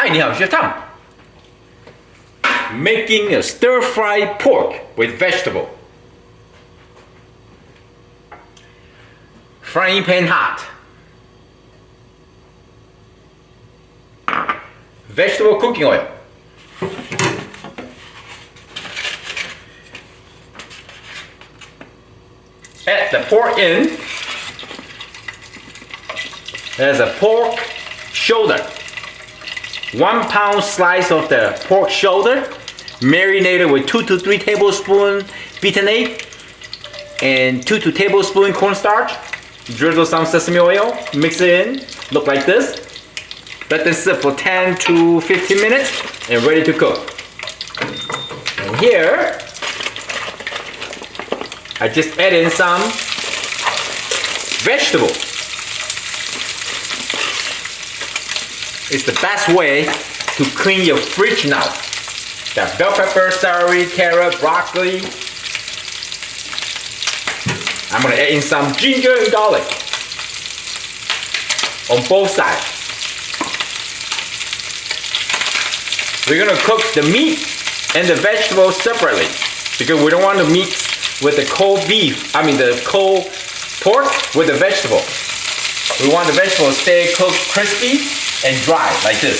Hi, 你好，学Tom. Making a stir-fried pork with vegetable. Frying pan hot. Vegetable cooking oil. Add the pork in. There's a pork shoulder. 1 pound slice of the pork shoulder, marinated with 2 to 3 tablespoons beaten egg and 2 to tablespoons cornstarch. Drizzle some sesame oil, mix it in, look like this. Let them sit for 10 to 15 minutes and ready to cook. And here, I just add in some vegetables. It's the best way to clean your fridge now. Got bell pepper, celery, carrot, broccoli. I'm gonna add in some ginger and garlic on both sides. We're gonna cook the meat and the vegetables separately because we don't want to mix with the cold beef, the cold pork with the vegetable. We want the vegetables to stay cooked crispy and dry like this.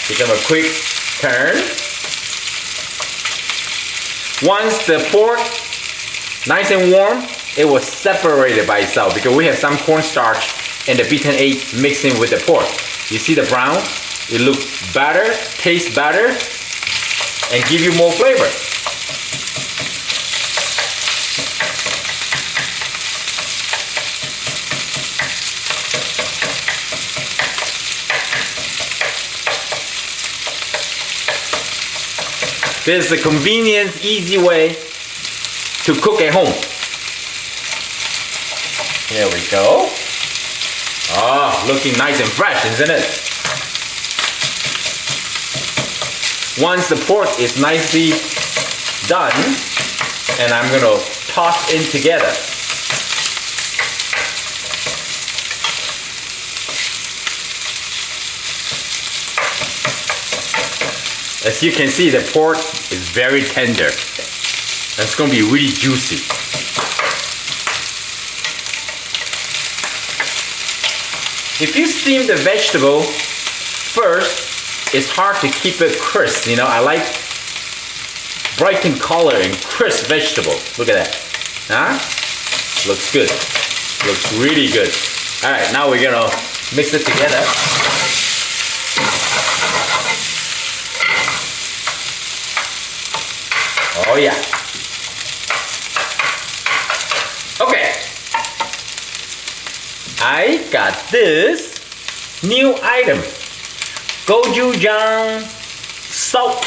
Give them a quick turn. Once the pork nice and warm, it will separate it by itself because we have some cornstarch and the beaten egg mixing with the pork. You see the brown? It looks better, tastes better, and give you more flavor. This is a convenient, easy way to cook at home. Here we go. Oh, looking nice and fresh, isn't it? Once the pork is nicely done, and I'm gonna toss in together. As you can see, the pork is very tender. It's going to be really juicy. If you steam the vegetable first, it's hard to keep it crisp. I like bright in color and crisp vegetable. Look at that. Huh? Looks good. Looks really good. All right, now we're going to mix it together. Oh yeah. Okay. I got this new item. Gochujang salt.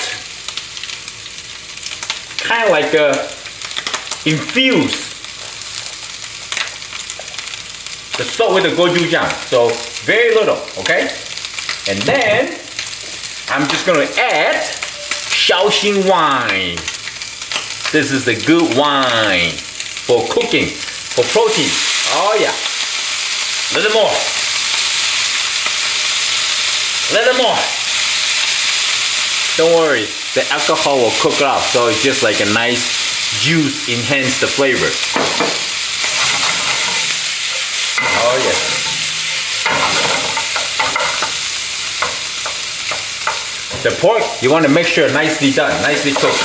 Kind of like infused. The salt with the gochujang. So very little, okay? And then I'm just gonna add Shaoxing wine. This is a good wine for cooking, for protein. Oh yeah. A little more. A little more. Don't worry, the alcohol will cook it off, so it's just like a nice juice, enhance the flavor. Oh yes. The pork, you want to make sure nicely done, nicely cooked.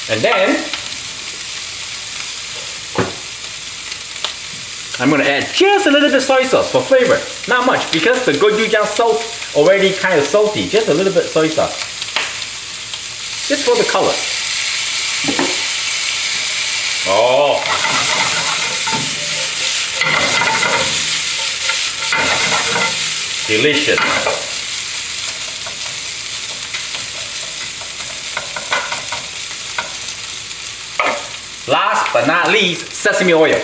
And then I'm going to add just a little bit of soy sauce for flavor. Not much because the gochujang sauce already kind of salty. Just a little bit of soy sauce. Just for the color. Oh. Delicious. Last but not least, sesame oil.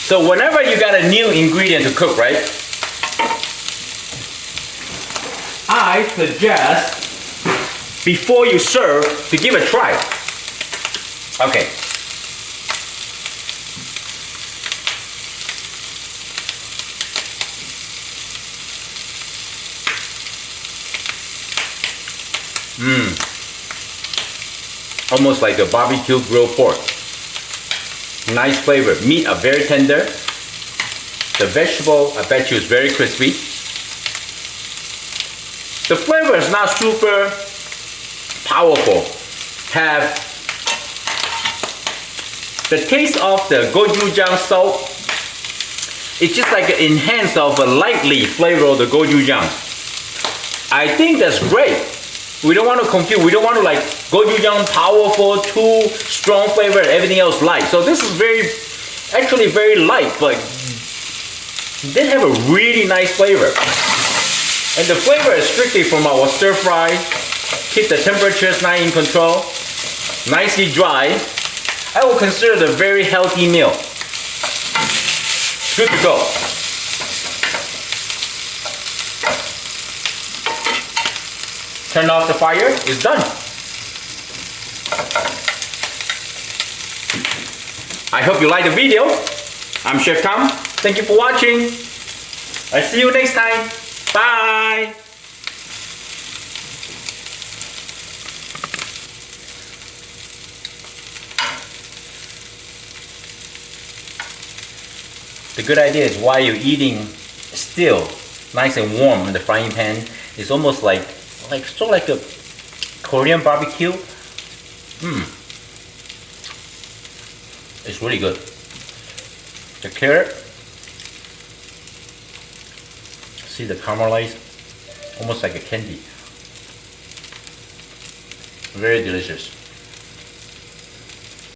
So whenever you got a new ingredient to cook, right? I suggest before you serve to give it a try. Okay. Almost like a barbecue grilled pork. Nice flavor. Meat are very tender. The vegetable, I bet you, is very crispy. The flavor is not super powerful. Have the taste of the gochujang salt. It's just like an enhance of a lightly flavor of the gochujang. I think that's great. We don't want to confuse. We don't want to like gochujang powerful, too strong flavor, and everything else light. So this is actually very light, but they have a really nice flavor. And the flavor is strictly from our stir fry. Keep the temperatures nice in control. Nicely dry. I will consider it a very healthy meal. Good to go. Turn off the fire, it's done. I hope you like the video. I'm Chef Tom. Thank you for watching. I'll see you next time. Bye. The good idea is while you're eating still nice and warm in the frying pan, it's almost like sort of like a Korean barbecue. It's really good. The carrot, see the caramelized, almost like a candy. Very delicious.